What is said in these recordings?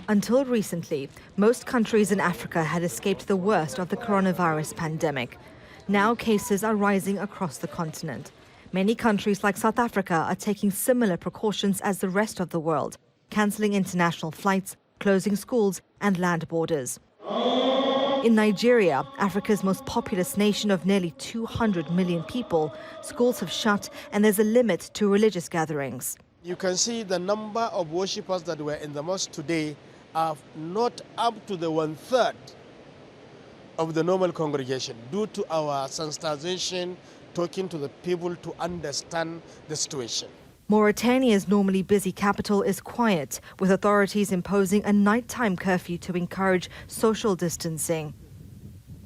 Until recently, most countries in Africa had escaped the worst of the coronavirus pandemic. Now cases are rising across the continent. Many countries like South Africa are taking similar precautions as the rest of the world, cancelling international flights, closing schools and land borders. In Nigeria, Africa's most populous nation of nearly 200 million people, schools have shut and there's a limit to religious gatherings. You can see the number of worshippers that were in the mosque today are not up to the 1/3 of the normal congregation due to our sensitization, talking to the people to understand the situation. Mauritania's normally busy capital is quiet, with authorities imposing a nighttime curfew to encourage social distancing.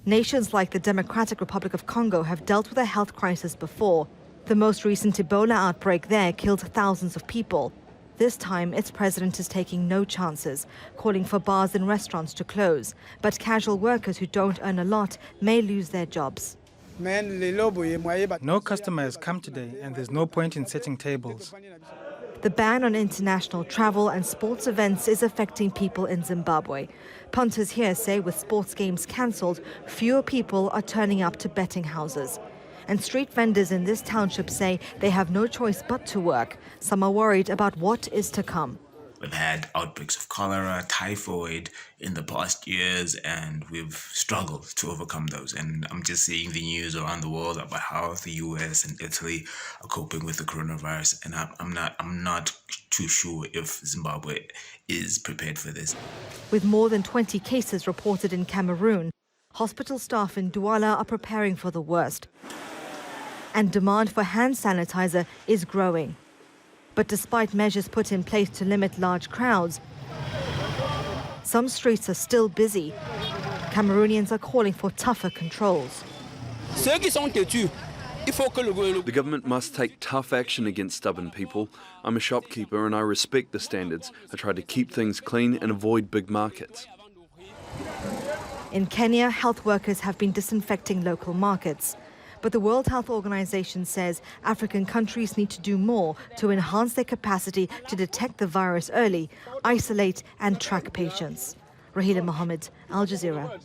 Nations like the Democratic Republic of Congo have dealt with a health crisis before. The most recent Ebola outbreak there killed thousands of people. This time, its president is taking no chances, calling for bars and restaurants to close. But casual workers who don't earn a lot may lose their jobs. No customer has come today, and there's no point in setting tables. The ban on international travel and sports events is affecting people in Zimbabwe. Punters here say with sports games cancelled, fewer people are turning up to betting houses. And street vendors in this township say they have no choice but to work. Some are worried about what is to come. We've had outbreaks of cholera, typhoid in the past years, and we've struggled to overcome those. And I'm just seeing the news around the world about how the US and Italy are coping with the coronavirus, and I'm not too sure if Zimbabwe is prepared for this. With more than 20 cases reported in Cameroon, hospital staff in Douala are preparing for the worst. And demand for hand sanitizer is growing. But despite measures put in place to limit large crowds, some streets are still busy. Cameroonians are calling for tougher controls. The government must take tough action against stubborn people. I'm a shopkeeper and I respect the standards. I try to keep things clean and avoid big markets. In Kenya, health workers have been disinfecting local markets. But the World Health Organization says African countries need to do more to enhance their capacity to detect the virus early, isolate and track patients. Raheela, Mahomed, Al Jazeera.